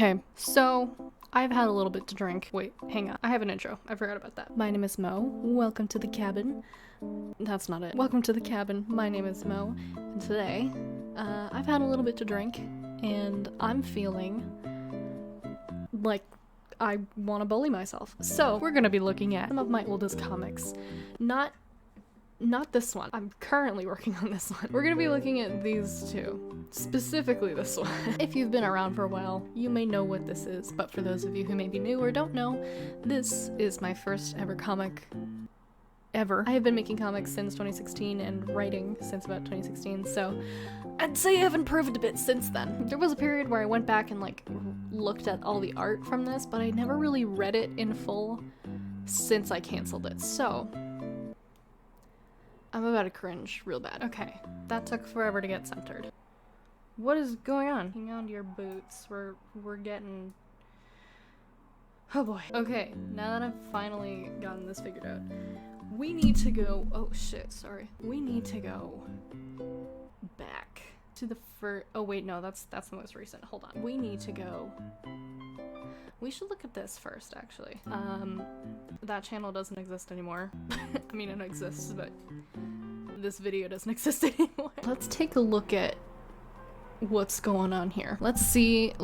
Okay, so I've had a little bit to drink. Wait, hang on. I have an intro. I forgot about that. My name is Mo. Welcome to the cabin. That's not it. Welcome to the cabin. My name is Mo. And today, I've had a little bit to drink, and I'm feeling like I want to bully myself. So, we're gonna be looking at some of my oldest comics. Not this one. I'm currently working on this one. We're gonna be looking at these two. Specifically this one. If you've been around for a while, you may know what this is, but for those of you who may be new or don't know, this is my first ever comic ever. I have been making comics since 2016 and writing since about 2016, so I'd say I have improved a bit since then. There was a period where I went back and looked at all the art from this, but I never really read it in full since I canceled it, so I'm about to cringe real bad. Okay, that took forever to get centered. What is going on? Hang on to your boots. We're getting... Oh boy. Okay, now that I've finally gotten this figured out, we need to go... Oh shit, sorry. We need to go back to the first... Oh wait, no, that's the most recent. Hold on. We need to go... We should look at this first, actually. That channel doesn't exist anymore. I mean, it exists, but this video doesn't exist anymore. Let's take a look at what's going on here. Let's take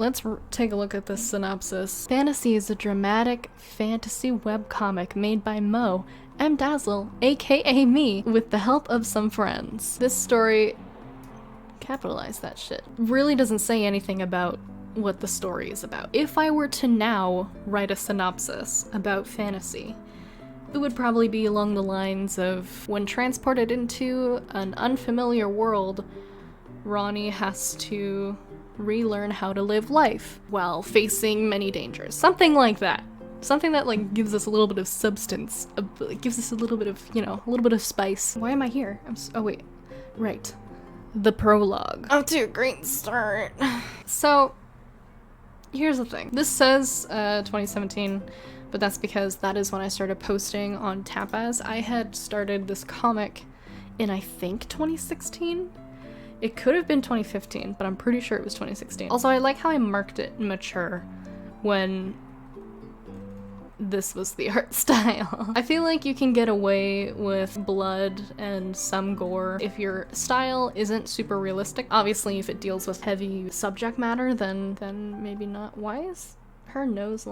a look at this synopsis. Phantasi is a dramatic fantasy webcomic made by Mo M. Dazzle, aka me, with the help of some friends. This story, capitalize that shit, really doesn't say anything about what the story is about. If I were to now write a synopsis about Phantasi, it would probably be along the lines of, when transported into an unfamiliar world, Ronnie has to relearn how to live life while facing many dangers. Something like that. Something that gives us a little bit of substance, gives us a little bit of, a little bit of spice. Why am I here? Oh wait, right. The prologue. Off to a great start. So, here's the thing. This says 2017, but that's because that is when I started posting on Tapaz. I had started this comic in, I think, 2016? It could have been 2015, but I'm pretty sure it was 2016. Also, I like how I marked it mature when this was the art style. I feel like you can get away with blood and some gore if your style isn't super realistic. Obviously, if it deals with heavy subject matter, then maybe not. Why is her nose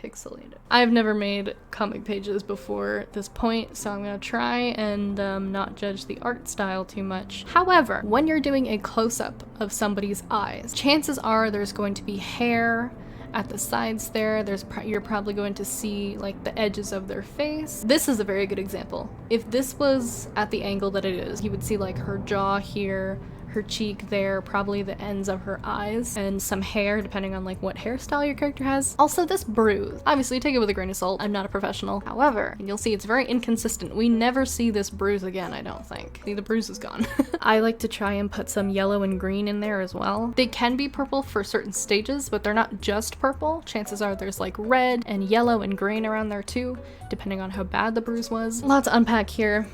pixelated? I've never made comic pages before this point, so I'm gonna try and not judge the art style too much. However, when you're doing a close-up of somebody's eyes, chances are there's going to be hair at the sides there. You're probably going to see the edges of their face. This is a very good example. If this was at the angle that it is, you would see her jaw here, her cheek there, probably the ends of her eyes, and some hair depending on what hairstyle your character has. Also, this bruise. Obviously, take it with a grain of salt. I'm not a professional. However, you'll see it's very inconsistent. We never see this bruise again, I don't think. See, the bruise is gone. I like to try and put some yellow and green in there as well. They can be purple for certain stages, but they're not just purple. Chances are there's red and yellow and green around there too, depending on how bad the bruise was. Lots to unpack here.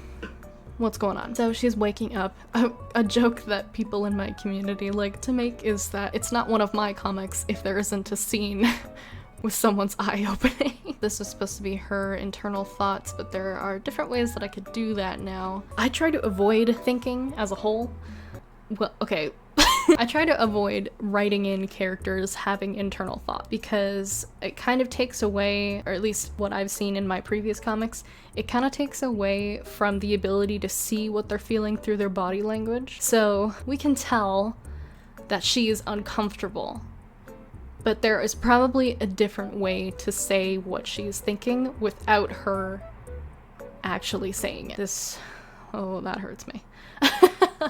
What's going on? So she's waking up. A joke that people in my community like to make is that it's not one of my comics if there isn't a scene with someone's eye opening. This is supposed to be her internal thoughts, but there are different ways that I could do that now. I try to avoid thinking as a whole. Well, okay. I try to avoid writing in characters having internal thought because it kind of takes away, or at least what I've seen in my previous comics, it kind of takes away from the ability to see what they're feeling through their body language. So we can tell that she is uncomfortable, but there is probably a different way to say what she's thinking without her actually saying it. Oh, that hurts me.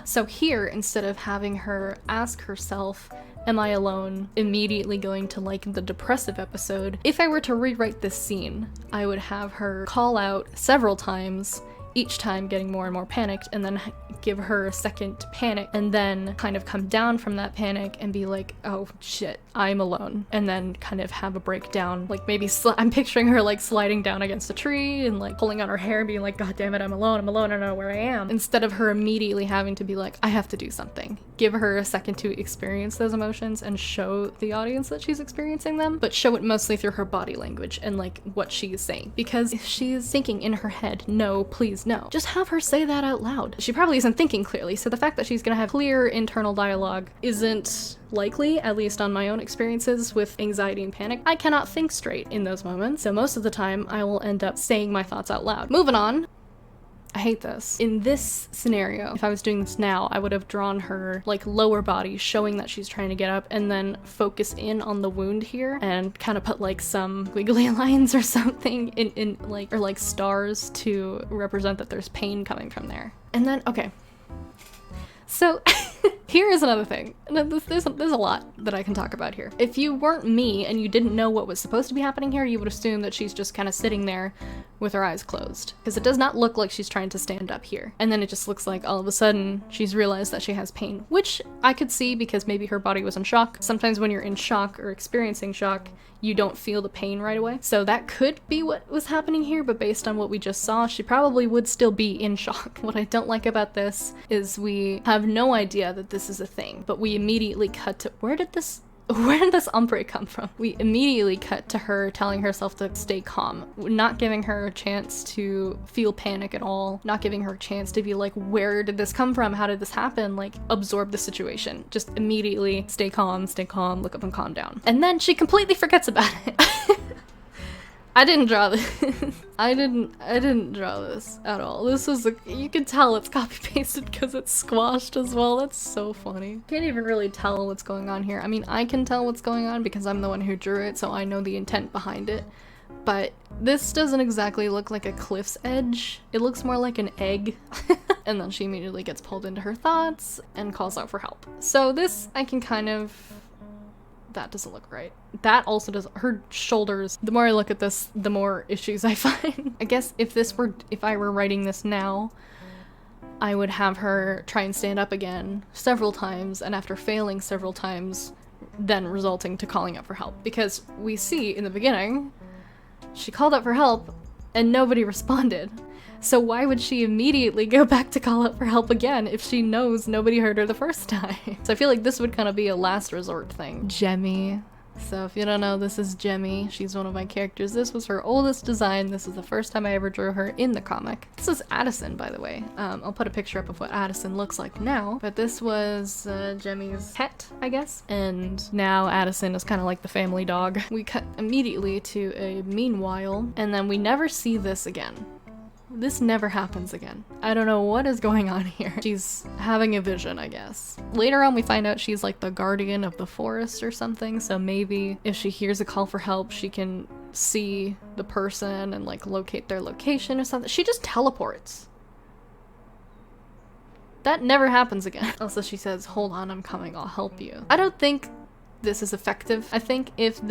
So here, instead of having her ask herself, am I alone, immediately going to the depressive episode, if I were to rewrite this scene, I would have her call out several times, each time getting more and more panicked, and then give her a second to panic, and then kind of come down from that panic and be like, oh shit, I'm alone, and then kind of have a breakdown. Like maybe I'm picturing her like sliding down against a tree and like pulling on her hair and being like, god damn it, I'm alone, I don't know where I am, instead of her immediately having to be like, I have to do something. Give her a second to experience those emotions and show the audience that she's experiencing them, but show it mostly through her body language and like what she is saying. Because if she's thinking in her head, no, please no, just have her say that out loud. She probably isn't thinking clearly, so the fact that she's gonna have clear internal dialogue isn't likely, at least on my own experiences with anxiety and panic. I cannot think straight in those moments, so most of the time I will end up saying my thoughts out loud. Moving on. I hate this. In this scenario, if I was doing this now, I would have drawn her like lower body, showing that she's trying to get up, and then focus in on the wound here and kind of put like some wiggly lines or something in like, or like stars to represent that there's pain coming from there. And then, okay. So here is another thing. There's a lot that I can talk about here. If you weren't me and you didn't know what was supposed to be happening here, you would assume that she's just kind of sitting there with her eyes closed. Because it does not look like she's trying to stand up here. And then it just looks like all of a sudden she's realized that she has pain, which I could see because maybe her body was in shock. Sometimes when you're in shock or experiencing shock, you don't feel the pain right away. So that could be what was happening here, but based on what we just saw, she probably would still be in shock. What I don't like about this is we have no idea that this is a thing, but we immediately cut to, where did this ombre come from? We immediately cut to her telling herself to stay calm, not giving her a chance to feel panic at all, not giving her a chance to be like, where did this come from? How did this happen? Like, absorb the situation. Just immediately stay calm, look up and calm down. And then she completely forgets about it. I didn't draw this. I didn't draw this at all. This was you can tell it's copy pasted because it's squashed as well. That's so funny. Can't even really tell what's going on here. I mean, I can tell what's going on because I'm the one who drew it, so I know the intent behind it. But this doesn't exactly look like a cliff's edge. It looks more like an egg. And then she immediately gets pulled into her thoughts and calls out for help. So this, I can kind of... That doesn't look right. That also does, her shoulders, the more I look at this, the more issues I find. I guess if I were writing this now, I would have her try and stand up again several times, and after failing several times, then resulting to calling out for help. Because we see in the beginning, she called out for help and nobody responded. So why would she immediately go back to call out for help again if she knows nobody heard her the first time? So I feel like this would kind of be a last resort thing. Jemmy. So if you don't know, this is Jemmy. She's one of my characters. This was her oldest design. This is the first time I ever drew her in the comic. This is Addison, by the way. I'll put a picture up of what Addison looks like now, but this was Jemmy's pet, I guess. And now Addison is kind of like the family dog. We cut immediately to a meanwhile, and then we never see this again. This never happens again. I don't know what is going on here. She's having a vision, I guess. Later on we find out she's like the guardian of the forest or something, so maybe if she hears a call for help, she can see the person and like locate their location or something. She just teleports. That never happens again. Also she says, hold on, I'm coming, I'll help you. I don't think this is effective. I think if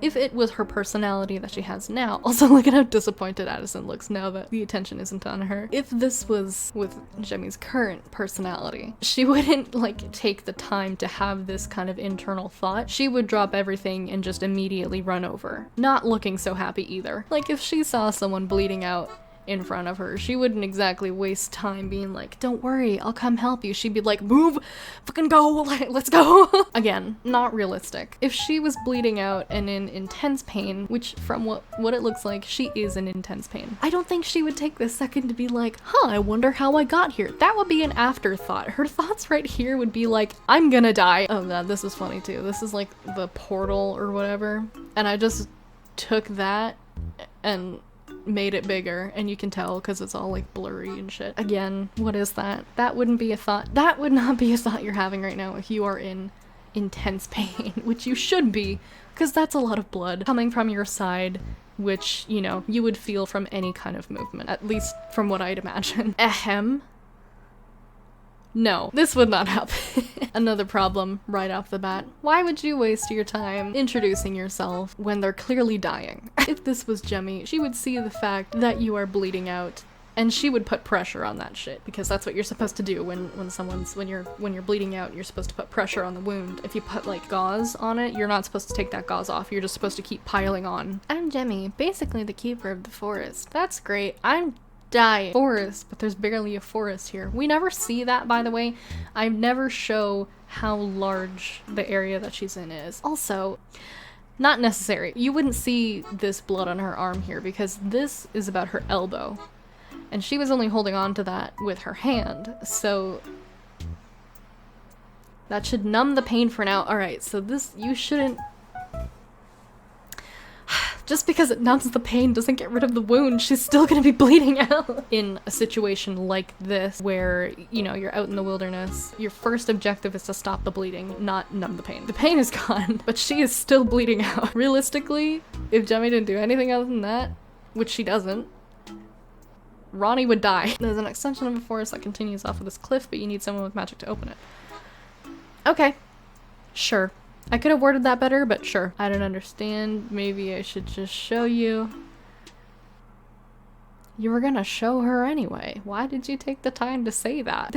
it was her personality that she has now, also look at how disappointed Addison looks now that the attention isn't on her. If this was with Jemmy's current personality, she wouldn't like take the time to have this kind of internal thought. She would drop everything and just immediately run over. Not looking so happy either. Like if she saw someone bleeding out in front of her, she wouldn't exactly waste time being like, don't worry, I'll come help you. She'd be like, move, fucking go, let's go. Again, not realistic. If she was bleeding out and in intense pain, which from what it looks like, she is in intense pain, I don't think she would take this second to be like, huh, I wonder how I got here. That would be an afterthought. Her thoughts right here would be like, I'm gonna die. Oh god, this is funny too. This is like the portal or whatever, and I just took that and made it bigger, and you can tell because it's all like blurry and shit. Again, what is that? That wouldn't be a thought. That would not be a thought you're having right now if you are in intense pain, which you should be, because that's a lot of blood coming from your side, which, you know, you would feel from any kind of movement, at least from what I'd imagine. Ahem. No, this would not happen. Another problem right off the bat. Why would you waste your time introducing yourself when they're clearly dying? If this was Jemmy, she would see the fact that you are bleeding out And she would put pressure on that shit, because that's what you're supposed to do when you're bleeding out. You're supposed to put pressure on the wound. If you put like gauze on it, you're not supposed to take that gauze off. You're just supposed to keep piling on. I'm Jemmy, basically the keeper of the forest. That's great. I'm dying. Forest, but there's barely a forest here. We never see that, by the way. I never show how large the area that she's in is. Also, not necessary. You wouldn't see this blood on her arm here because this is about her elbow. And she was only holding on to that with her hand, so that should numb the pain for now. Alright, so this, you shouldn't... Just because it numbs the pain doesn't get rid of the wound, she's still gonna be bleeding out. In a situation like this, where, you know, you're out in the wilderness, your first objective is to stop the bleeding, not numb the pain. The pain is gone, but she is still bleeding out. Realistically, if Jemmy didn't do anything other than that, which she doesn't, Ronnie would die. There's an extension of a forest that continues off of this cliff, but you need someone with magic to open it. Okay. Sure. I could have worded that better, but sure. I don't understand. Maybe I should just show you. You were gonna show her anyway. Why did you take the time to say that?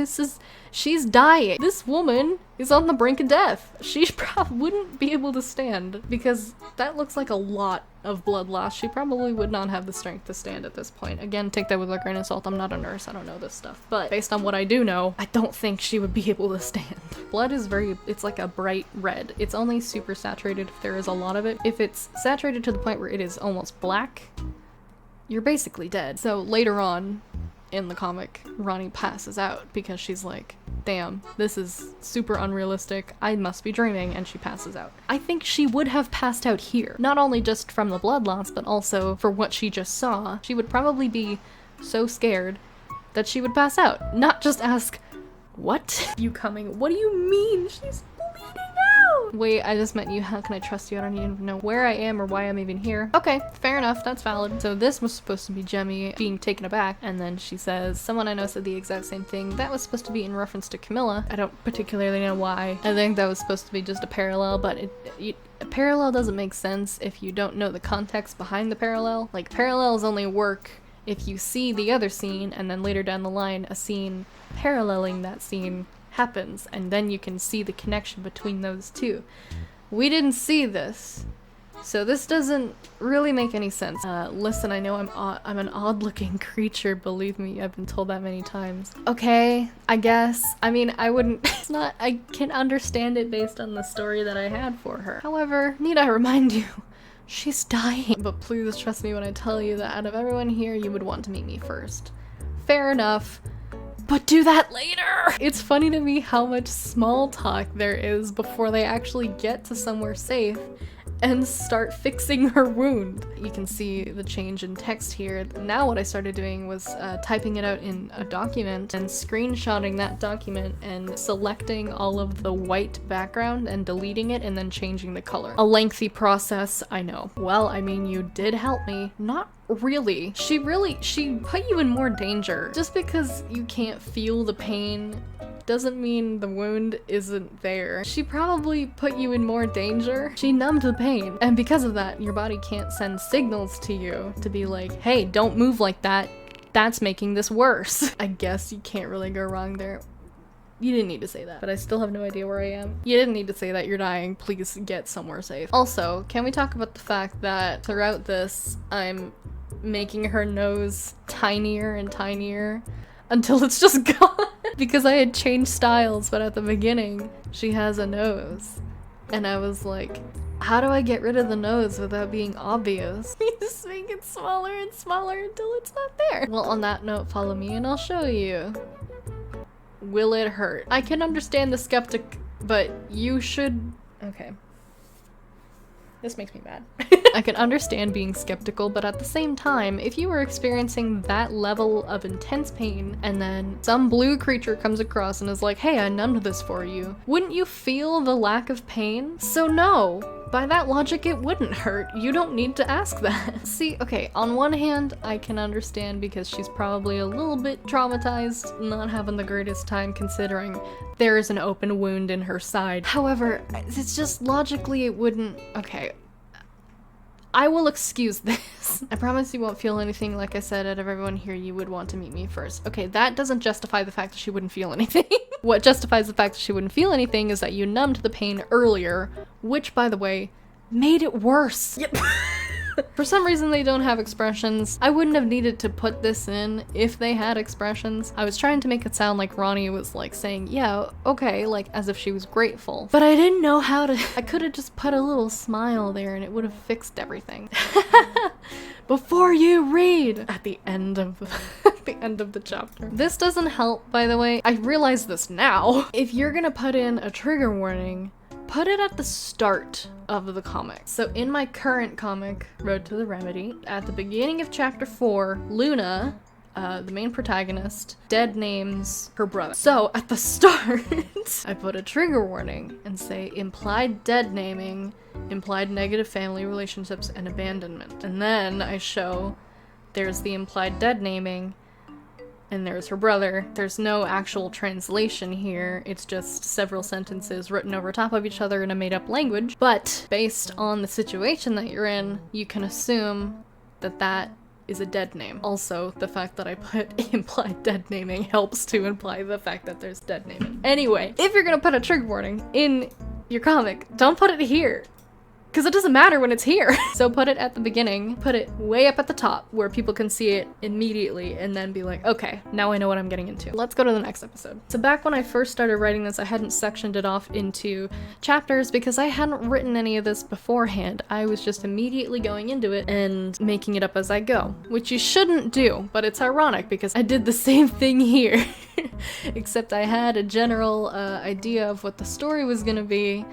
She's dying. This woman is on the brink of death. She probably wouldn't be able to stand because that looks like a lot of blood loss. She probably would not have the strength to stand at this point. Again, take that with a grain of salt. I'm not a nurse. I don't know this stuff. But based on what I do know, I don't think she would be able to stand. Blood is it's like a bright red. It's only super saturated if there is a lot of it. If it's saturated to the point where it is almost black, you're basically dead. So later on in the comic, Ronnie passes out because she's like, damn, this is super unrealistic. I must be dreaming, and she passes out. I think she would have passed out here. Not only just from the blood loss, but also for what she just saw. She would probably be so scared that she would pass out. Not just ask, what? You coming? What do you mean? She's bleeding out! Wait, I just meant you. How can I trust you? I don't even know where I am or why I'm even here. Okay, fair enough. That's valid. So this was supposed to be Jemmy being taken aback, and then she says, someone I know said the exact same thing. That was supposed to be in reference to Camilla. I don't particularly know why. I think that was supposed to be just a parallel, but a parallel doesn't make sense if you don't know the context behind the parallel. Like, parallels only work if you see the other scene, and then later down the line, a scene paralleling that scene happens, and then you can see the connection between those two. We didn't see this, so this doesn't really make any sense. Listen, I know I'm an odd-looking creature, believe me, I've been told that many times. Okay, I guess. I mean, I wouldn't, it's not, I can understand it based on the story that I had for her. However, need I remind you, she's dying. But please trust me when I tell you that out of everyone here, you would want to meet me first. Fair enough. But do that later! It's funny to me how much small talk there is before they actually get to somewhere safe and start fixing her wound. You can see the change in text here. Now what I started doing was typing it out in a document and screenshotting that document and selecting all of the white background and deleting it and then changing the color. A lengthy process, I know. Well, I mean, you did help me. Not really. She put you in more danger. Just because you can't feel the pain doesn't mean the wound isn't there. She probably put you in more danger. She numbed the pain. And because of that, your body can't send signals to you to be like, hey, don't move like that. That's making this worse. I guess you can't really go wrong there. You didn't need to say that, but I still have no idea where I am. You didn't need to say that, you're dying. Please get somewhere safe. Also, can we talk about the fact that throughout this, I'm making her nose tinier and tinier until it's just gone? Because I had changed styles, but at the beginning, she has a nose. And I was like, how do I get rid of the nose without being obvious? You just make it smaller and smaller until it's not there. Well, on that note, follow me and I'll show you. Will it hurt? I can understand the skeptic, but you should... Okay. This makes me mad. I can understand being skeptical, but at the same time, if you were experiencing that level of intense pain, and then some blue creature comes across and is like, hey, I numbed this for you, wouldn't you feel the lack of pain? So no. By that logic, it wouldn't hurt. You don't need to ask that. See, okay, on one hand, I can understand because she's probably a little bit traumatized, not having the greatest time considering there is an open wound in her side. However, it's just logically it wouldn't... Okay. I will excuse this. I promise you won't feel anything. Like I said, out of everyone here, you would want to meet me first. Okay, that doesn't justify the fact that she wouldn't feel anything. What justifies the fact that she wouldn't feel anything is that you numbed the pain earlier, which, by the way, made it worse. Yep. For some reason they don't have expressions. I wouldn't have needed to put this in if they had expressions. I was trying to make it sound like Ronnie was like saying, yeah, okay, like as if she was grateful. But I didn't know how to. I could have just put a little smile there and it would have fixed everything. Before you read at the end of the chapter. This doesn't help, by the way. I realize this now. If you're gonna put in a trigger warning, put it at the start of the comic. So in my current comic, Road to the Remedy, at the beginning of chapter 4, Luna, the main protagonist, dead names her brother. So at the start, I put a trigger warning and say implied dead naming, implied negative family relationships, and abandonment. And then I show there's the implied dead naming, and there's her brother. There's no actual translation here. It's just several sentences written over top of each other in a made-up language. But based on the situation that you're in, you can assume that that is a dead name. Also, the fact that I put implied dead naming helps to imply the fact that there's dead naming. Anyway, if you're gonna put a trigger warning in your comic, don't put it here. Because it doesn't matter when it's here. So put it at the beginning, put it way up at the top where people can see it immediately and then be like, okay, now I know what I'm getting into. Let's go to the next episode. So back when I first started writing this, I hadn't sectioned it off into chapters because I hadn't written any of this beforehand. I was just immediately going into it and making it up as I go, which you shouldn't do, but it's ironic because I did the same thing here. Except I had a general idea of what the story was gonna be.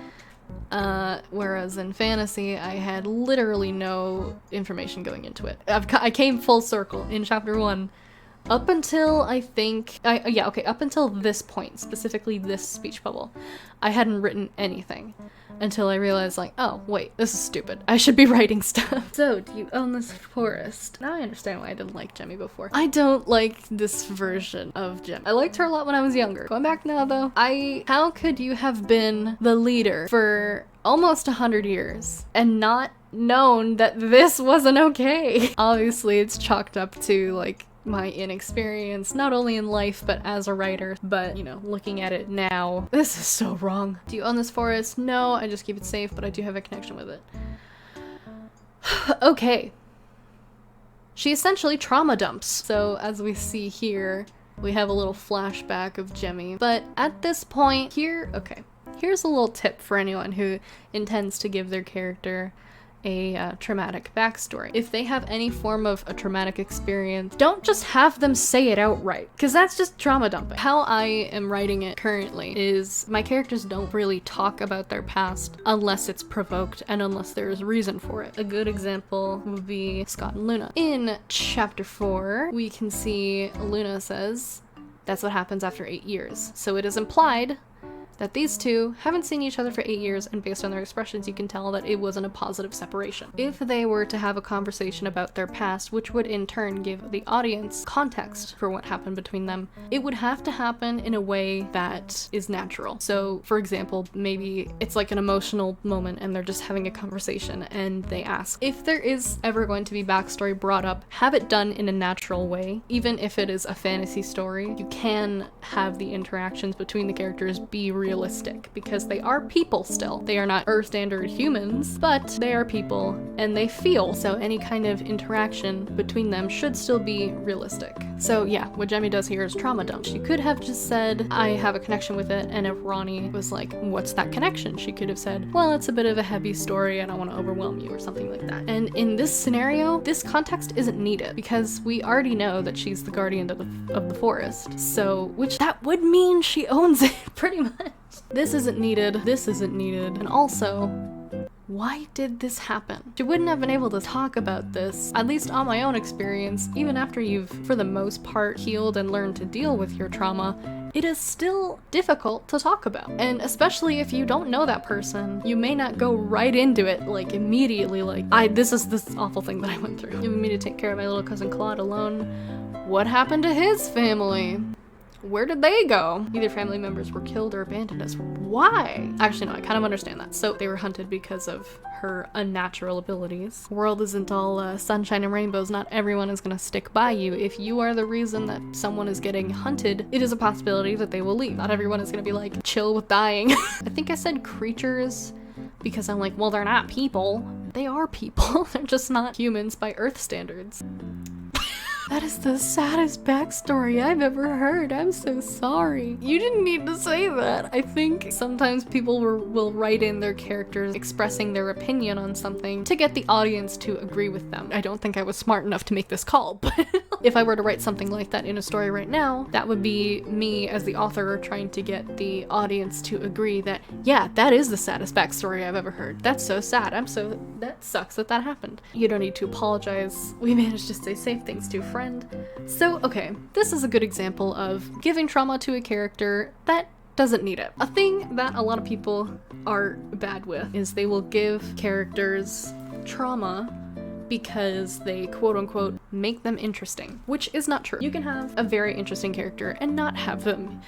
Whereas in Phantasi, I had literally no information going into it. I came full circle in chapter 1 up until I think, up until this point, specifically this speech bubble. I hadn't written anything until I realized like, oh wait, this is stupid. I should be writing stuff. So, do you own this forest? Now I understand why I didn't like Jemmy before. I don't like this version of Jemmy. I liked her a lot when I was younger. Going back now though, how could you have been the leader for almost 100 years and not known that this wasn't okay? Obviously it's chalked up to like my inexperience, not only in life, but as a writer. But, you know, looking at it now, this is so wrong. Do you own this forest? No, I just keep it safe, but I do have a connection with it. Okay. She essentially trauma dumps. So, as we see here, we have a little flashback of Jemmy. But at this point, here's a little tip for anyone who intends to give their character a traumatic backstory. If they have any form of a traumatic experience, don't just have them say it outright, because that's just trauma dumping. How I am writing it currently is my characters don't really talk about their past unless it's provoked and unless there is reason for it. A good example would be Scott and Luna. In chapter 4, we can see Luna says, that's what happens after 8 years. So it is implied that these two haven't seen each other for 8 years, and based on their expressions you can tell that it wasn't a positive separation. If they were to have a conversation about their past, which would in turn give the audience context for what happened between them, it would have to happen in a way that is natural. So, for example, maybe it's like an emotional moment and they're just having a conversation and they ask, if there is ever going to be backstory brought up, have it done in a natural way. Even if it is a fantasy story, you can have the interactions between the characters be realistic, because they are people still. They are not Earth standard humans, but they are people and they feel. So any kind of interaction between them should still be realistic. So yeah, what Jemmy does here is trauma dump. She could have just said, I have a connection with it, and if Ronnie was like, what's that connection? She could have said, well, it's a bit of a heavy story, I don't want to overwhelm you, or something like that. And in this scenario, this context isn't needed, because we already know that she's the guardian of the forest. So, which that would mean she owns it, pretty much. This isn't needed, and also, why did this happen? She wouldn't have been able to talk about this, at least on my own experience, even after you've, for the most part, healed and learned to deal with your trauma. It is still difficult to talk about. And especially if you don't know that person, you may not go right into it, like, immediately, like, this is this awful thing that I went through. You want me to take care of my little cousin Claude alone? What happened to his family? Where did they go? Either family members were killed or abandoned us. Why? Actually, no, I kind of understand that. So they were hunted because of her unnatural abilities. The world isn't all sunshine and rainbows. Not everyone is gonna stick by you. If you are the reason that someone is getting hunted, it is a possibility that they will leave. Not everyone is gonna be like, chill with dying. I think I said creatures because I'm like, well, they're not people. They are people. They're just not humans by Earth standards. That is the saddest backstory I've ever heard. I'm so sorry. You didn't need to say that. I think sometimes people will write in their characters expressing their opinion on something to get the audience to agree with them. I don't think I was smart enough to make this call, but if I were to write something like that in a story right now, that would be me as the author trying to get the audience to agree that, yeah, that is the saddest backstory I've ever heard. That's so sad. That sucks that happened. You don't need to apologize. We managed to say safe things to friend. So, okay, this is a good example of giving trauma to a character that doesn't need it. A thing that a lot of people are bad with is they will give characters trauma because they quote unquote make them interesting, which is not true. You can have a very interesting character and not have them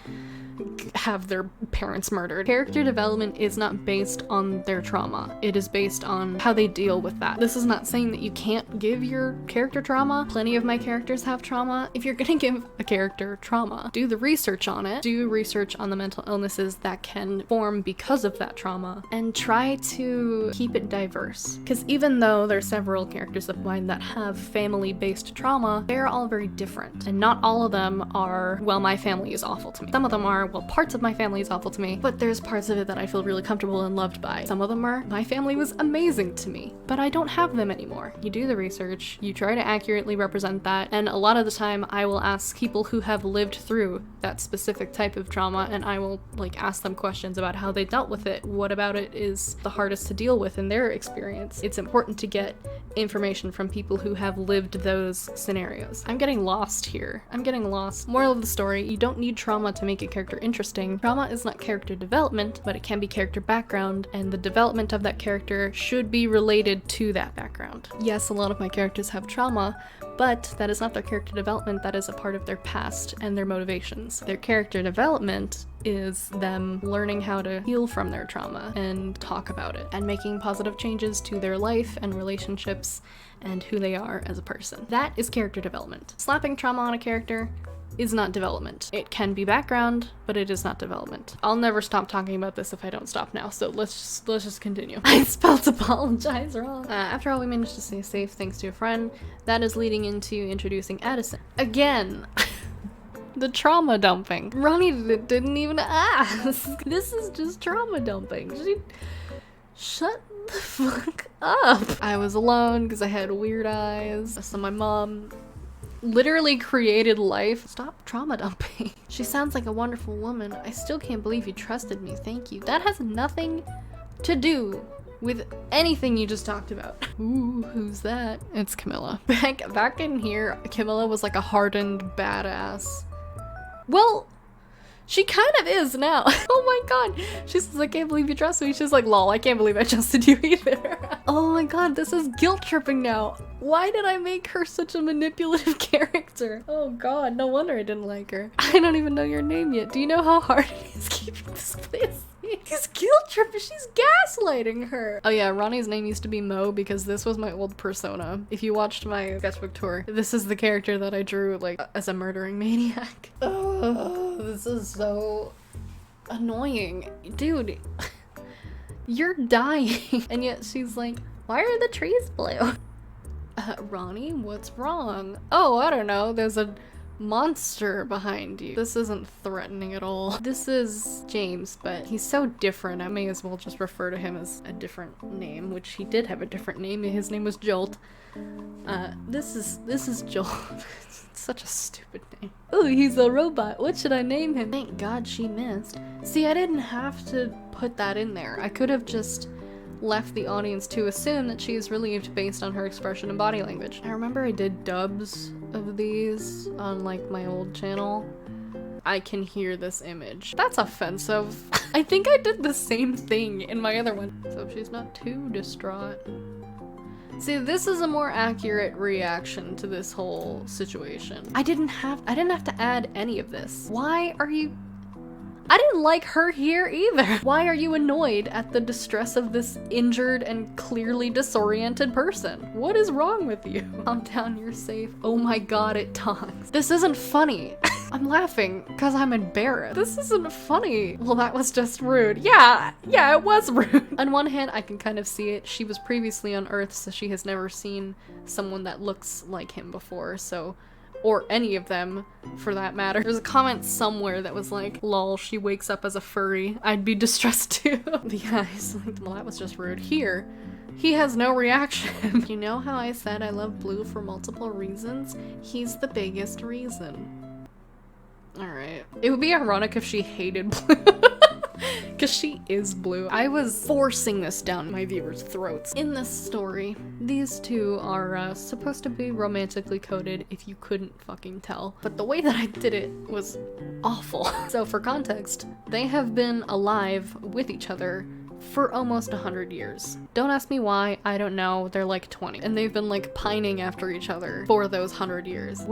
have their parents murdered. Character development is not based on their trauma. It is based on how they deal with that. This is not saying that you can't give your character trauma. Plenty of my characters have trauma. If you're gonna give a character trauma, do the research on it. Do research on the mental illnesses that can form because of that trauma, and try to keep it diverse. Because even though there's several characters of mine that have family-based trauma, they're all very different. And not all of them are, well, my family is awful to me. Some of them are, well, parts of my family is awful to me, but there's parts of it that I feel really comfortable and loved by. Some of them are, my family was amazing to me, but I don't have them anymore. You do the research, you try to accurately represent that, and a lot of the time I will ask people who have lived through that specific type of trauma, and I will like ask them questions about how they dealt with it. What about it is the hardest to deal with in their experience? It's important to get information from people who have lived those scenarios. I'm getting lost here. I'm getting lost. Moral of the story, you don't need trauma to make a character interesting. Trauma is not character development, but it can be character background, and the development of that character should be related to that background. Yes, a lot of my characters have trauma, but that is not their character development. That is a part of their past and their motivations. Their character development is them learning how to heal from their trauma and talk about it and making positive changes to their life and relationships and who they are as a person. That is character development. Slapping trauma on a character is not development. It can be background, but it is not development. I'll never stop talking about this if I don't stop now, so let's just continue. I spelled apologize wrong. After all, we managed to say safe thanks to a friend. That is leading into introducing Addison. Again, the trauma dumping. Ronnie didn't even ask. This is just trauma dumping. Shut the fuck up. I was alone because I had weird eyes. So my mom literally created life. Stop trauma dumping. She sounds like a wonderful woman. I still can't believe you trusted me. Thank you. That has nothing to do with anything you just talked about. Ooh, who's that? It's Camilla. Back in here, Camilla was like a hardened badass. Well, she kind of is now. Oh my god. She says, I can't believe you trust me. She's like, lol, I can't believe I trusted you either. Oh my god, this is guilt tripping now. Why did I make her such a manipulative character? Oh god, no wonder I didn't like her. I don't even know your name yet. Do you know how hard it is keeping this place? He's guilt tripping. She's gaslighting her. Oh yeah, Ronnie's name used to be Mo because this was my old persona. If you watched my sketchbook tour, this is the character that I drew like as a murdering maniac. Oh, this is so annoying. Dude, you're dying. And yet she's like, why are the trees blue? Ronnie, what's wrong? Oh, I don't know. There's a monster behind you. This isn't threatening at all. This is James, but he's so different. I may as well just refer to him as a different name, which he did have a different name. His name was Jolt. This is Jolt. It's such a stupid name. Oh, he's a robot. What should I name him? Thank God she missed. See, I didn't have to put that in there. I could have just left the audience to assume that she is relieved based on her expression and body language. I remember I did dubs of these on like my old channel. I can hear this image. That's offensive. I think I did the same thing in my other one. So she's not too distraught. See, this is a more accurate reaction to this whole situation. I didn't have to add any of this. Why are you... I didn't like her here either. Why are you annoyed at the distress of this injured and clearly disoriented person? What is wrong with you? Calm down, you're safe. Oh my god, it talks. This isn't funny. I'm laughing because I'm embarrassed. This isn't funny. Well, that was just rude. Yeah, it was rude. On one hand, I can kind of see it. She was previously on Earth, so she has never seen someone that looks like him before, so... or any of them, for that matter. There's a comment somewhere that was like, lol, she wakes up as a furry. I'd be distressed too. Yeah, he's like, well, that was just rude. Here, he has no reaction. You know how I said I love blue for multiple reasons? He's the biggest reason. Alright. It would be ironic if she hated blue. Because she is blue. I was forcing this down my viewers' throats. In this story, these two are supposed to be romantically coded if you couldn't fucking tell. But the way that I did it was awful. So for context, they have been alive with each other for almost 100 years. Don't ask me why, I don't know. They're like 20. And they've been like pining after each other for those 100 years.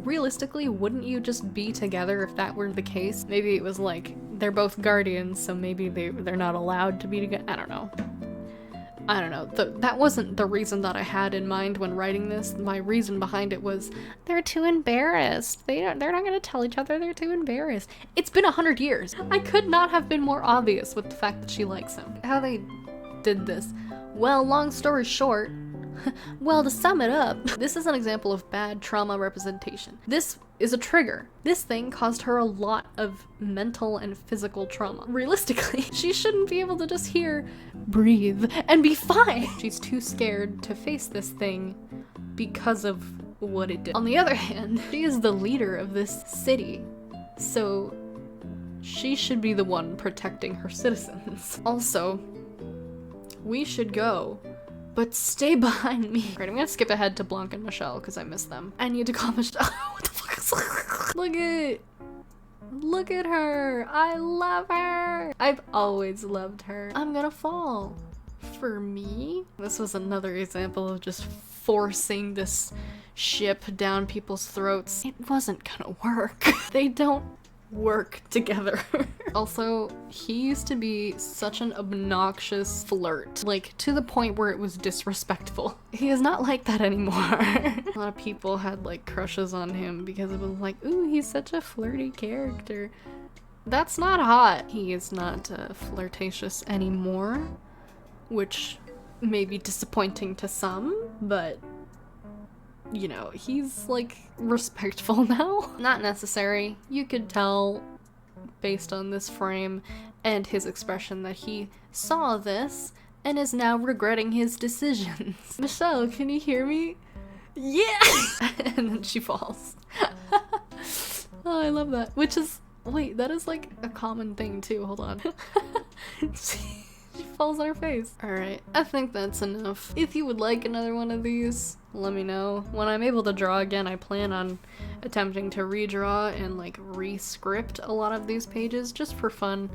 Realistically, wouldn't you just be together if that were the case? Maybe it was like, they're both guardians, so maybe they're not allowed to be together. I don't know. That wasn't the reason that I had in mind when writing this. My reason behind it was, they're too embarrassed. They're not gonna tell each other, they're too embarrassed. It's been 100 years. I could not have been more obvious with the fact that she likes him. How they did this. Well, long story short, well, to sum it up, this is an example of bad trauma representation. This is a trigger. This thing caused her a lot of mental and physical trauma. Realistically, she shouldn't be able to just hear, breathe, and be fine. She's too scared to face this thing because of what it did. On the other hand, she is the leader of this city, so she should be the one protecting her citizens. Also, we should go. But stay behind me. Right, I'm gonna skip ahead to Blanc and Michelle because I miss them. I need to call Michelle. What the fuck is Look at her. I love her. I've always loved her. I'm gonna fall. For me? This was another example of just forcing this ship down people's throats. It wasn't gonna work. They don't work together. Also, he used to be such an obnoxious flirt, like to the point where it was disrespectful. He is not like that anymore. A lot of people had like crushes on him because it was like, ooh, he's such a flirty character. That's not hot. He is not flirtatious anymore, which may be disappointing to some, but you know, he's like respectful now. Not necessary. You could tell based on this frame and his expression that he saw this and is now regretting his decisions. Michelle, can you hear me? Yeah! And then she falls. Oh, I love that. Which is, wait, that is like a common thing too. Hold on. She falls on her face. Alright, I think that's enough. If you would like another one of these, let me know. When I'm able to draw again, I plan on attempting to redraw and like re-script a lot of these pages just for fun.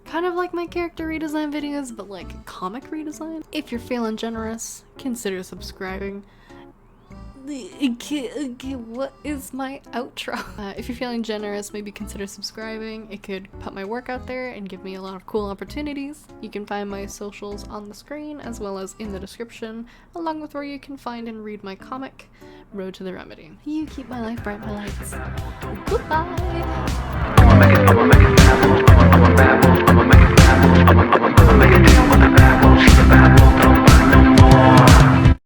Kind of like my character redesign videos, but like comic redesign. If you're feeling generous, consider subscribing. What is my outro? If you're feeling generous, maybe consider subscribing. It could put my work out there and give me a lot of cool opportunities. You can find my socials on the screen as well as in the description, along with where you can find and read my comic, Road to the Remedy. You keep my life bright, my lights. Goodbye!